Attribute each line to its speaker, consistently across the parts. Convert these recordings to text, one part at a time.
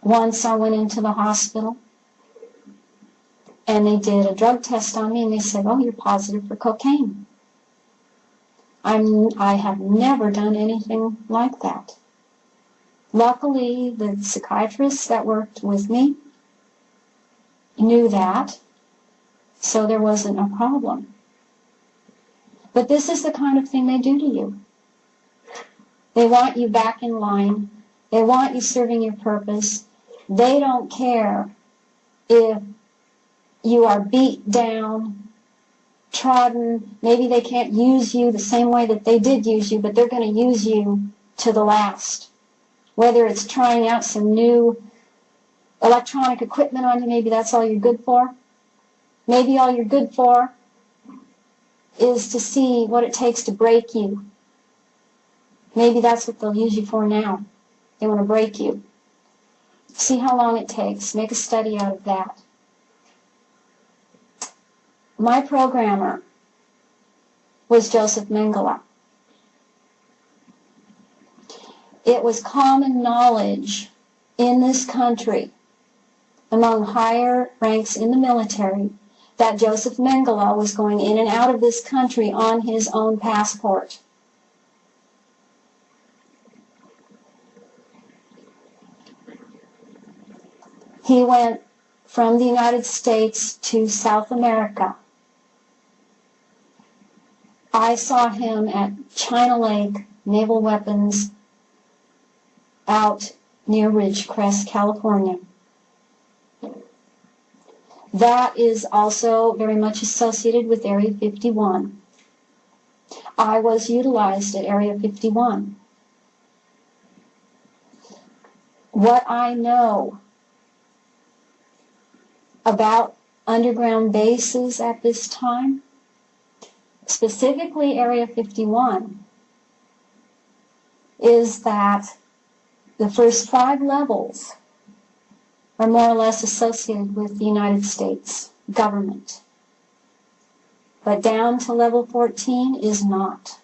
Speaker 1: Once I went into the hospital, and they did a drug test on me, and they said, "Oh, you're positive for cocaine." I have never done anything like that. Luckily, the psychiatrists that worked with me knew that, so there wasn't a problem. But this is the kind of thing they do to you. They want you back in line. They want you serving your purpose. They don't care if you are beat down, trodden. Maybe they can't use you the same way that they did use you, but they're going to use you to the last. Whether it's trying out some new electronic equipment on you, maybe that's all you're good for. Maybe all you're good for is to see what it takes to break you. Maybe that's what they'll use you for now. They want to break you. See how long it takes. Make a study out of that. My programmer was Joseph Mengele. It was common knowledge in this country, among higher ranks in the military, that Joseph Mengele was going in and out of this country on his own passport. He went from the United States to South America. I saw him at China Lake Naval Weapons out near Ridgecrest, California. That is also very much associated with Area 51. I was utilized at Area 51. What I know about underground bases at this time, specifically Area 51, is that the first 5 levels are more or less associated with the United States government. But down to level 14 is not.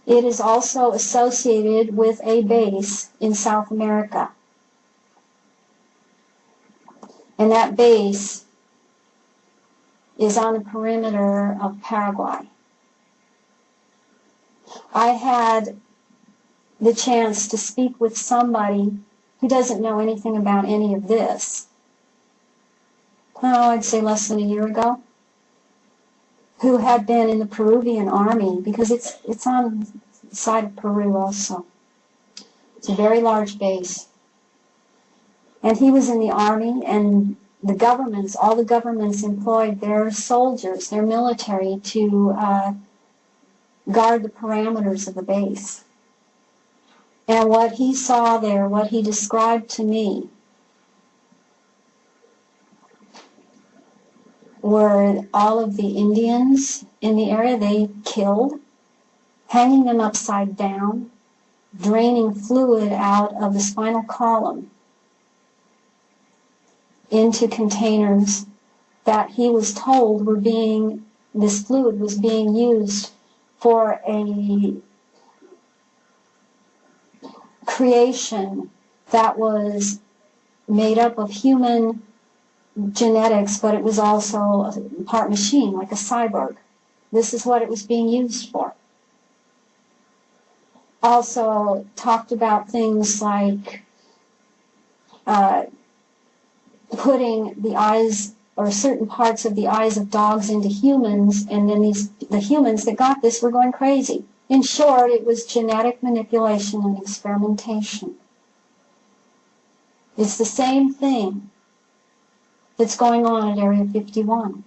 Speaker 1: It is also associated with a base in South America. And that base is on the perimeter of Paraguay. I had the chance to speak with somebody who doesn't know anything about any of this. Oh, I'd say less than a year ago, who had been in the Peruvian army, because it's on the side of Peru also. It's a very large base. And he was in the army, and the governments, all the governments employed their soldiers, their military, to guard the parameters of the base. And what he saw there, what he described to me, were all of the Indians in the area they killed, hanging them upside down, draining fluid out of the spinal column into containers that he was told were this fluid was being used for a creation that was made up of human genetics, but it was also part machine, like a cyborg. This is what it was being used for. Also talked about things like putting the eyes or certain parts of the eyes of dogs into humans, and then the humans that got this were going crazy. In short, it was genetic manipulation and experimentation. It's the same thing that's going on at Area 51.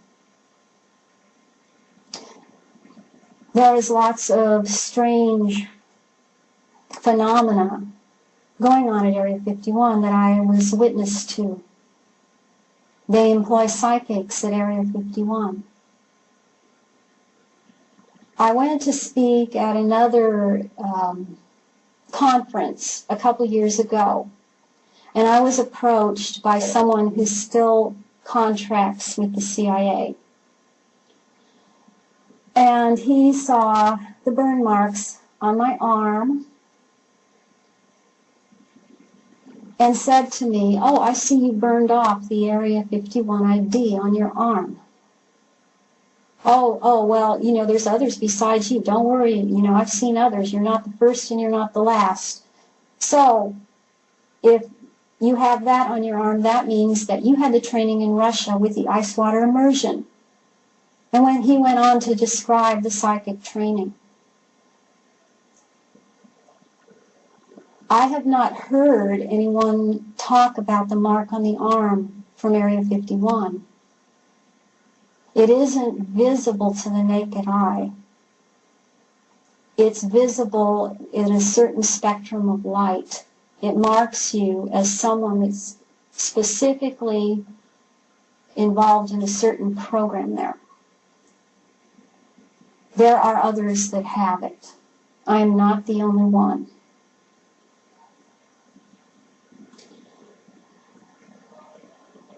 Speaker 1: There is lots of strange phenomena going on at Area 51 that I was witness to. They employ psychics at Area 51. I went to speak at another conference a couple years ago, and I was approached by someone who still contracts with the CIA. And he saw the burn marks on my arm and said to me, "Oh, I see you burned off the Area 51 ID on your arm. Oh, well, there's others besides you. Don't worry, I've seen others. You're not the first and you're not the last. So, if you have that on your arm, that means that you had the training in Russia with the ice water immersion." And when he went on to describe the psychic training, I have not heard anyone talk about the mark on the arm from Area 51. It isn't visible to the naked eye. It's visible in a certain spectrum of light. It marks you as someone that's specifically involved in a certain program there. There are others that have it. I am not the only one.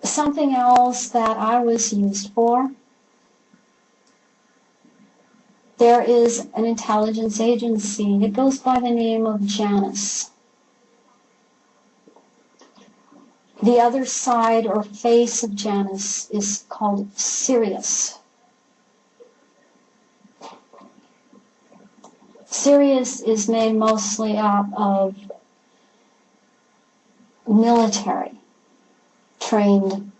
Speaker 1: Something else that I was used for, there is an intelligence agency that goes by the name of Janus. The other side or face of Janus is called Sirius. Sirius is made mostly up of military trained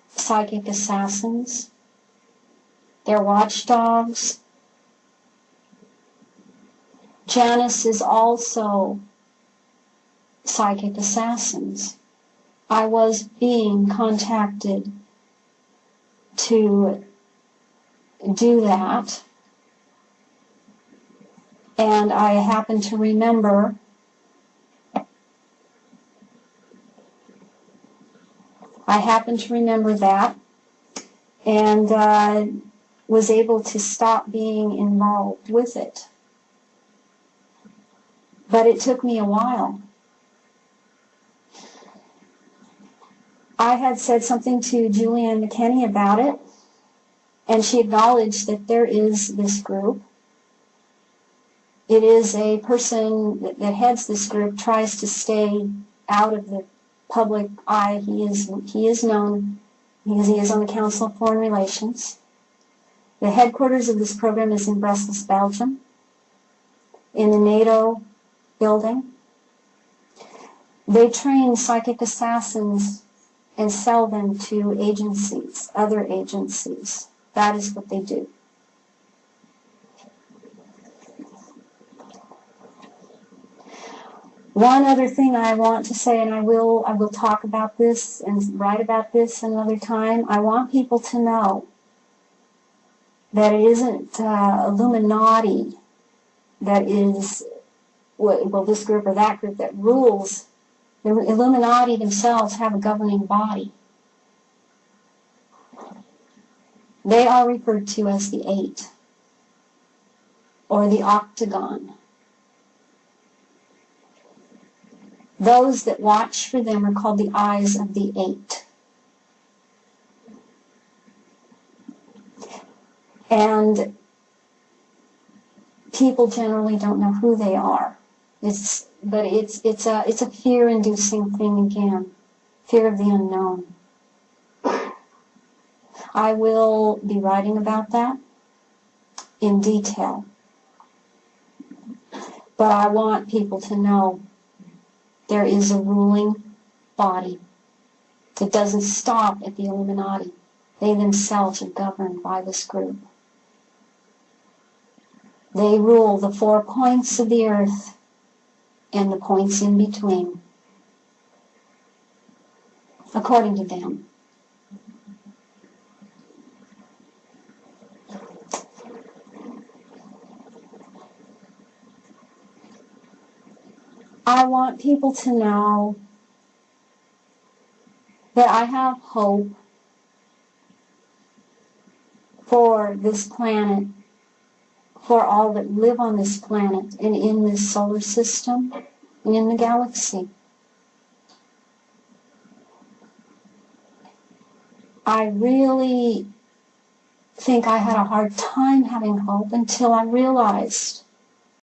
Speaker 1: psychic assassins. They're watchdogs. Janus is also psychic assassins. I was being contacted to do that, and I happen to remember that, and was able to stop being involved with it. But it took me a while. I had said something to Julianne McKinney about it, and she acknowledged that there is this group. It is a person that heads this group, tries to stay out of the public eye. He is known because he is on the Council of Foreign Relations. The headquarters of this program is in Brussels, Belgium, in the NATO building. They train psychic assassins and sell them to agencies, other agencies. That is what they do. One other thing I want to say, and I will talk about this and write about this another time. I want people to know that it isn't Illuminati that is, well, this group or that group that rules. The Illuminati themselves have a governing body. They are referred to as the Eight, or the Octagon. Those that watch for them are called the Eyes of the Eight. And people generally don't know who they are. But it's a fear-inducing thing again, fear of the unknown. I will be writing about that in detail. But I want people to know there is a ruling body. It doesn't stop at the Illuminati. They themselves are governed by this group. They rule the 4 points of the earth and the points in between, according to them. I want people to know that I have hope for this planet, for all that live on this planet and in this solar system and in the galaxy. I really think I had a hard time having hope until I realized